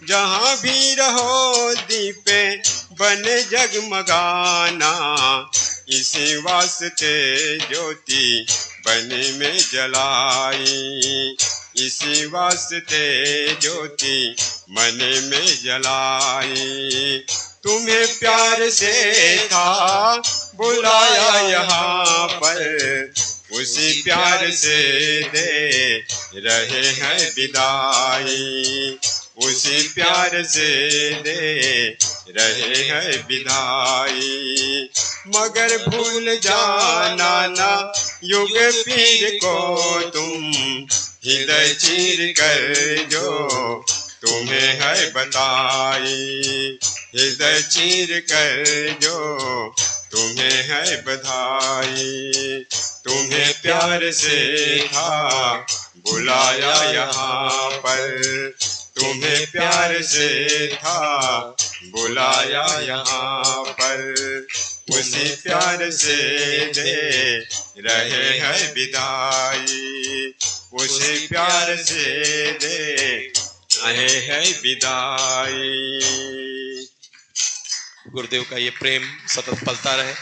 जहाँ भी रहो दीपे बने जगमगाना, इसी वास्ते ज्योति बने में जलाई, इसी वास्ते ज्योति मन में जलाई। तुम्हें प्यार से था बुलाया यहाँ पर, उसी प्यार से दे रहे हैं विदाई, उसी प्यार से दे रहे हैं विदाई। मगर भूल जाना ना युग पीर को तुम, हृदय चीर कर जो तुम्हें है बताई, हृदय चीर कर जो तुम्हें है बधाई। तुम्हें प्यार से था बुलाया यहाँ पर, तुम्हें प्यार से था बुलाया यहाँ पर, उसी प्यार से दे रहे हैं विदाई, उसी प्यार से दे रहे हैं विदाई। गुरुदेव का ये प्रेम सतत पलता रहे।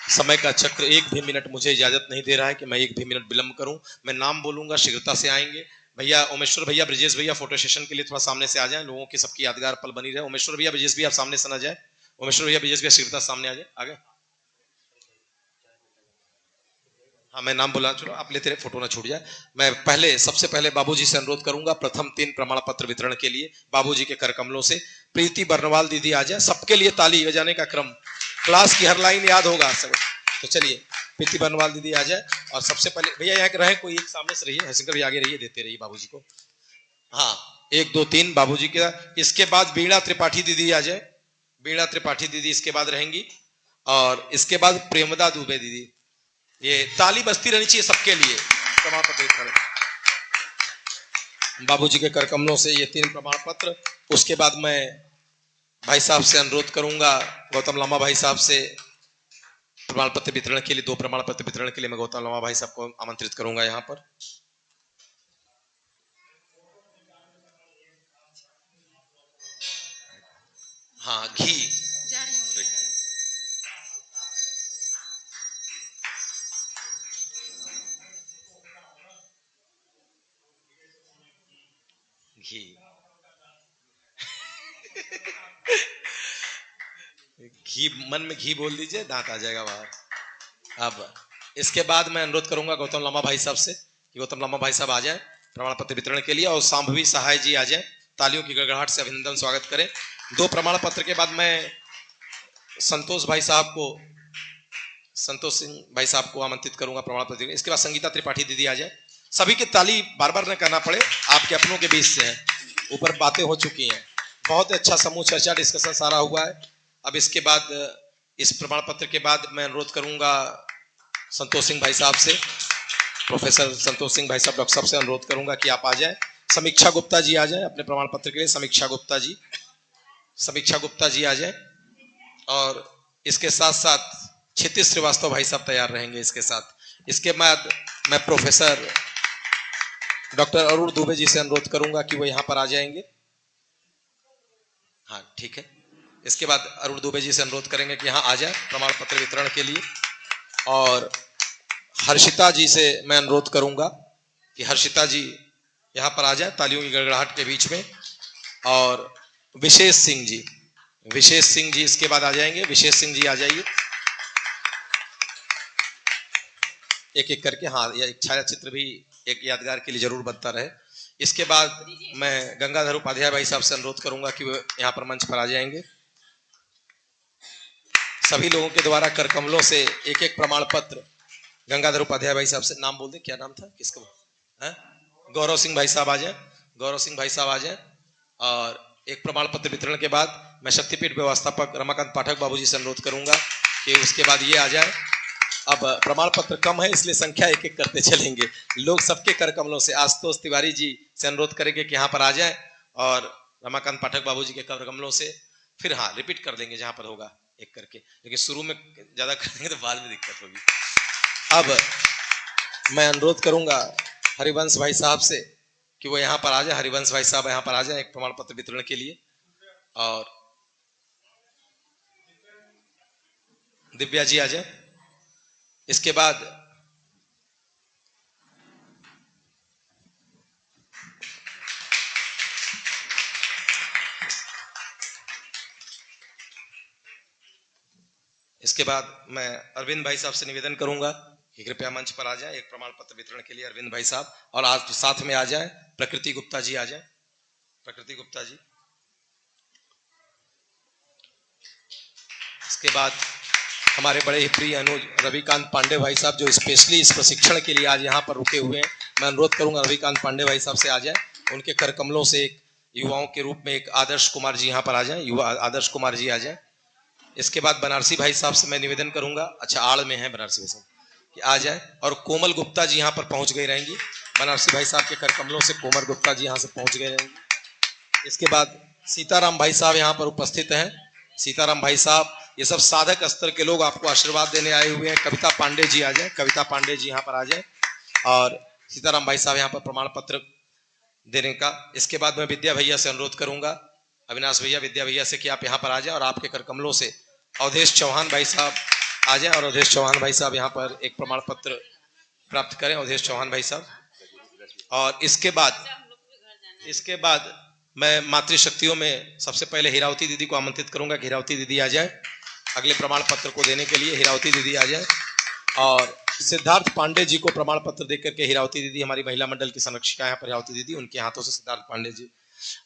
समय का चक्र एक भी मिनट मुझे इजाजत नहीं दे रहा है कि मैं एक भी मिनट विलंब करूं। मैं नाम बोलूंगा, शीघ्रता से आएंगे। भैया उमेश्वर भैया, ब्रिजेश भैया फोटो सेशन के लिए थोड़ा सामने से आ जाएं, लोगों की सबकी यादगार पल बनी रहे। उमेश्वर भैया, ब्रिजेश भैया आप सामने से ना जाए। उमेश्वर भैया, ब्रिजेश भैया शीघ्रता सामने आ जाए। आगे हाँ, मैं नाम बुला चलो, आप लेते रहे, फोटो ना छूट जाए। मैं पहले सबसे पहले बाबूजी से अनुरोध करूंगा प्रथम 3 प्रमाण पत्र वितरण के लिए बाबूजी के कर कमलों से। प्रीति बर्नवाल दीदी आ जाए, सबके लिए ताली बजाने का क्रम, क्लास की हर लाइन याद होगा सब। तो चलिए प्रीति बर्नवाल दीदी आ जाए। और सबसे पहले भैया यहाँ रहे, कोई एक सामने से रहिए, हरिशंकर भी आगे रहिए, देते रहिए बाबूजी को। हाँ 1 2 3 बाबूजी के। इसके बाद वीणा त्रिपाठी दीदी आ जाए, वीणा त्रिपाठी दीदी इसके बाद रहेंगी। और इसके बाद प्रेमदा दुबे दीदी। ये ताली बजती रहनी चाहिए सबके लिए। प्रमाण पत्र बाबूजी के कर कमलों से ये 3 प्रमाण पत्र। उसके बाद मैं भाई साहब से अनुरोध करूंगा, गौतम लामा भाई साहब से प्रमाण पत्र वितरण के लिए 2 प्रमाण पत्र वितरण के लिए मैं गौतम लामा भाई साहब को आमंत्रित करूंगा यहाँ पर। हाँ घी घी घी मन में घी बोल दीजिए, दांत आ जाएगा बाहर। अब इसके बाद मैं अनुरोध करूंगा गौतम लामा भाई साहब से कि गौतम लामा भाई साहब आ जाएं प्रमाण पत्र वितरण के लिए, और सांभवी सहाय जी आ जाएं, तालियों की गड़गड़ाहट से अभिनंदन स्वागत करें। 2 प्रमाण पत्र के बाद मैं संतोष सिंह भाई साहब को आमंत्रित करूंगा प्रमाण पत्र। इसके बाद संगीता त्रिपाठी दीदी आ जाए। सभी की ताली बार बार न करना पड़े, आपके अपनों के बीच से है, ऊपर बातें हो चुकी हैं, बहुत अच्छा समूह चर्चा डिस्कशन सारा हुआ है। अब इसके बाद इस प्रमाण पत्र के बाद मैं अनुरोध करूंगा संतोष सिंह भाई साहब से, प्रोफेसर संतोष सिंह भाई साहब डॉक्टर साहब से अनुरोध करूंगा कि आप आ जाएं। समीक्षा गुप्ता जी आ जाएं अपने प्रमाण पत्र के लिए, समीक्षा गुप्ता जी आ जाएं। और इसके साथ साथ क्षितिज श्रीवास्तव भाई साहब तैयार रहेंगे इसके साथ। इसके बाद मैं प्रोफेसर डॉक्टर अरुण दुबे जी से अनुरोध करूंगा कि वो यहाँ पर आ जाएंगे। हाँ ठीक है। इसके बाद अरुण दुबे जी से अनुरोध करेंगे कि यहाँ आ जाए प्रमाण पत्र वितरण के लिए। और हर्षिता जी से मैं अनुरोध करूंगा कि हर्षिता जी यहाँ पर आ जाए तालियों की गड़गड़ाहट के बीच में। और विशेष सिंह जी इसके बाद आ जाएंगे। विशेष सिंह जी आ जाइए एक एक करके। हाँ, यह एक छाया चित्र भी एक यादगार के लिए जरूर बनता रहे। इसके बाद मैं गंगाधर उपाध्याय भाई साहब से अनुरोध करूंगा कि वो यहाँ पर मंच पर आ जाएंगे। सभी लोगों के द्वारा कर कमलों से एक एक प्रमाण पत्र गंगाधर उपाध्याय भाई साहब से। नाम बोल दे, क्या नाम था किसका? गौरव सिंह भाई साहब आ जाए, गौरव सिंह भाई साहब आ जाए। और एक प्रमाण पत्र वितरण के बाद मैं शक्तिपीठ व्यवस्थापक रमाकांत पाठक बाबूजी से अनुरोध करूंगा कि उसके बाद ये आ जाए। अब प्रमाण पत्र कम है इसलिए संख्या एक एक करते चलेंगे। लोग सबके कर कमलों से आशुतोष तिवारी जी से अनुरोध करेंगे कि यहाँ पर आ जाए, और रमाकांत पाठक बाबूजी के कर कमलों से फिर हाँ रिपीट कर देंगे जहां पर होगा एक करके, लेकिन शुरू में ज्यादा कर देंगे तो बाद में दिक्कत होगी। अब मैं अनुरोध करूंगा हरिवंश भाई साहब से कि वो यहाँ पर आ जाए। हरिवंश भाई साहब यहाँ पर आ जाए एक प्रमाण पत्र वितरण के लिए। और दिव्या जी आ जाए। इसके बाद मैं अरविंद भाई साहब से निवेदन करूंगा कि कृपया मंच पर आ जाए एक प्रमाण पत्र वितरण के लिए। अरविंद भाई साहब, और आज साथ में आ जाए प्रकृति गुप्ता जी आ जाए। प्रकृति गुप्ता जी। इसके बाद हमारे बड़े ही प्रिय अनुज रविकांत पांडे भाई साहब, जो स्पेशली इस प्रशिक्षण के लिए आज यहाँ पर रुके हुए हैं। मैं अनुरोध करूंगा रविकांत पांडे भाई साहब से आ जाए। उनके कर कमलों से एक युवाओं के रूप में एक आदर्श कुमार जी यहाँ पर आ जाए। युवा आदर्श कुमार जी आ जाए। इसके बाद बनारसी भाई साहब से मैं निवेदन करूंगा, अच्छा आड़ में है बनारसी भाई साहब, कि आ जाए। और कोमल गुप्ता जी यहाँ पर पहुंच गई रहेंगी। बनारसी भाई साहब के कर कमलों से कोमल गुप्ता जी यहाँ से पहुंच गए रहेंगी। इसके बाद सीताराम भाई साहब यहाँ पर उपस्थित हैं। सीताराम भाई साहब, ये सब साधक स्तर के लोग आपको आशीर्वाद देने आए हुए हैं। कविता पांडे जी आ जाए। कविता पांडे जी यहाँ पर आ जाए। और सीताराम भाई साहब यहाँ पर प्रमाण पत्र देने का। इसके बाद मैं विद्या भैया से अनुरोध करूंगा, अविनाश भैया, विद्या भैया से कि आप यहाँ पर आ जाए और आपके कर कमलों से अवधेश चौहान भाई साहब आ जाए। और अवधेश चौहान भाई साहब यहाँ पर एक प्रमाण पत्र प्राप्त करें। अवधेश चौहान भाई साहब। और इसके बाद मैं मातृशक्तियों में सबसे पहले हीरावती दीदी को आमंत्रित करूंगा कि हीरावती दीदी आ जाए अगले प्रमाण पत्र को देने के लिए। हीरावती दीदी आ जाए। और सिद्धार्थ पांडे जी को प्रमाण पत्र देकर के, हीरावती दीदी हमारी महिला मंडल की संरक्षिका यहाँ पर हीरावती दीदी, उनके हाथों से सिद्धार्थ पांडे जी।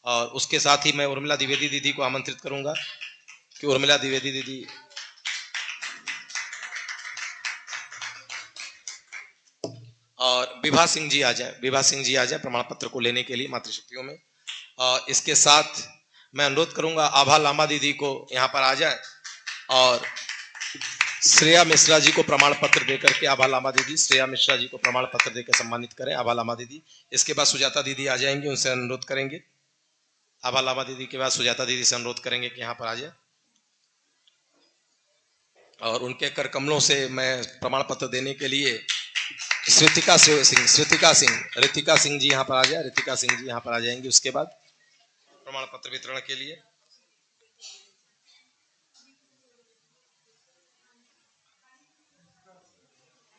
और उसके साथ ही मैं उर्मिला द्विवेदी दीदी को आमंत्रित करूंगा कि उर्मिला द्विवेदी दीदी और विभा सिंह जी आ जाए। विभा सिंह जी आ जाए प्रमाण पत्र को लेने के लिए मातृशक्तियों में। और इसके साथ मैं अनुरोध करूंगा आभा लांबा दीदी को यहाँ पर आ जाए और श्रेया मिश्रा जी को प्रमाण पत्र देकर के, आभा लांबा दीदी श्रेया मिश्रा जी को प्रमाण पत्र देकर सम्मानित करें। आभा लांबा दीदी। इसके बाद सुजाता दीदी आ जाएंगी, उनसे अनुरोध करेंगे। आभा लांबा दीदी के बाद सुजाता दीदी से अनुरोध करेंगे कि यहाँ पर आ जाए। और उनके कर कमलों से मैं प्रमाण पत्र देने के लिए ऋतिका सिंह जी यहाँ पर आ जाए। ऋतिका सिंह जी यहाँ पर आ जाएंगी उसके बाद प्रमाण पत्र वितरण के लिए।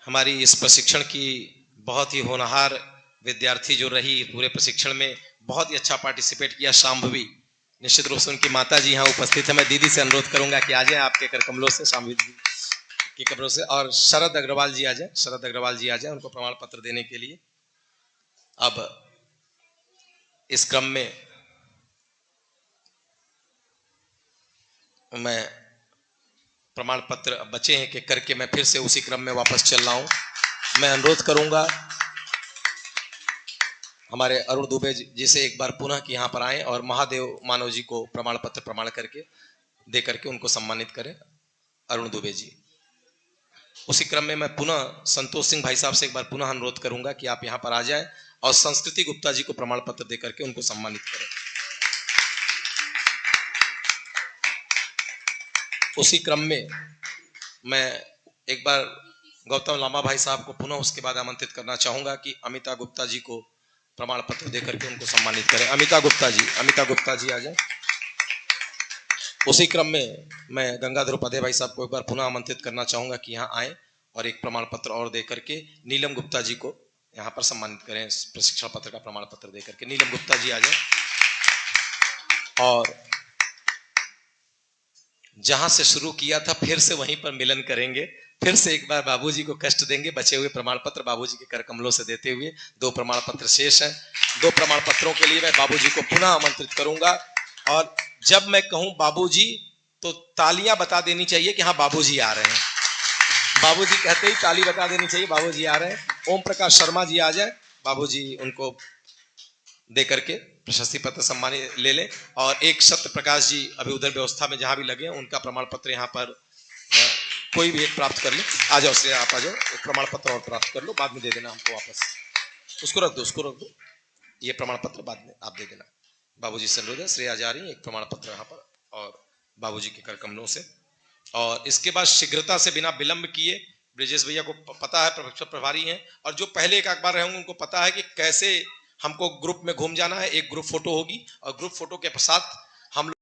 हमारी इस प्रशिक्षण की बहुत ही होनहार विद्यार्थी जो रही, पूरे प्रशिक्षण में बहुत ही अच्छा पार्टिसिपेट किया, शांभवी, निश्चित रूप से उनकी माता जी यहाँ उपस्थित है। मैं दीदी से अनुरोध करूंगा कि आ जाए आपके कर कमलों से, शांभवी की कमलों से। और शरद अग्रवाल जी आ जाए। शरद अग्रवाल जी आ जाए उनको प्रमाण पत्र देने के लिए। अब इस क्रम में मैं प्रमाण पत्र बचे हैं कि करके मैं फिर से उसी क्रम में वापस चल रहा हूं। मैं अनुरोध करूंगा हमारे अरुण दुबे जी से एक बार पुनः कि यहाँ पर आए और महादेव मानव जी को प्रमाण पत्र प्रमाण करके दे करके उनको सम्मानित करें। अरुण दुबे जी। उसी क्रम में मैं पुनः संतोष सिंह भाई साहब से एक बार पुनः अनुरोध करूंगा कि आप यहाँ पर आ जाएं और संस्कृति गुप्ता जी को प्रमाण पत्र दे करके उनको सम्मानित करें। उसी क्रम में मैं एक बार गौतम लामा भाई साहब को पुनः उसके बाद आमंत्रित करना चाहूंगा कि अमिता गुप्ता जी को प्रमाण पत्र देकर के उनको सम्मानित करें। अमिता गुप्ता जी आ जाए। उसी क्रम में मैं गंगाधर उपाध्याय भाई साहब को एक बार पुनः आमंत्रित करना चाहूंगा कि यहाँ आए और एक प्रमाण पत्र और देकर के नीलम गुप्ता जी को यहाँ पर सम्मानित करें, प्रशिक्षण पत्र का प्रमाण पत्र देकर के। नीलम गुप्ता जी आ जाए। और जहां से शुरू किया था फिर से वहीं पर मिलन करेंगे। फिर से एक बार बाबूजी को कष्ट देंगे। बचे हुए प्रमाण पत्र बाबूजी के कर कमलों से देते हुए 2 प्रमाण पत्र शेष हैं। 2 प्रमाण पत्रों के लिए मैं बाबूजी को पुनः आमंत्रित करूंगा। और जब मैं कहूं बाबूजी तो तालियां बता देनी चाहिए कि हाँ बाबूजी आ रहे हैं। बाबूजी कहते ही ताली बता देनी चाहिए, बाबूजी आ रहे हैं। ओम प्रकाश शर्मा जी आ जाए। बाबूजी उनको दे करके प्रशस्ति पत्र सम्मानित ले लें। और एक सत्य प्रकाश जी अभी उधर व्यवस्था में जहां भी लगे उनका प्रमाण पत्र यहाँ पर कोई भी एक प्राप्त कर ले। आ जाओ श्रेया, आप आ जाओ, एक प्रमाण पत्र और प्राप्त कर लो, बाद में दे देना हमको वापस। उसको रख दो, ये प्रमाण पत्र बाद में आप दे देना। बाबूजी से अनुरोध है, श्रेया जा रही है, एक प्रमाण पत्र यहाँ पर और बाबूजी के कर कमलों से। और इसके बाद शीघ्रता से बिना विलंब किए, ब्रिजेश भैया को पता है, प्रोफेसर प्रभारी हैं और जो पहले एक अखबार रहे होंगे उनको पता है कि कैसे हमको ग्रुप में घूम जाना है। एक ग्रुप फोटो होगी और ग्रुप फोटो के साथ हम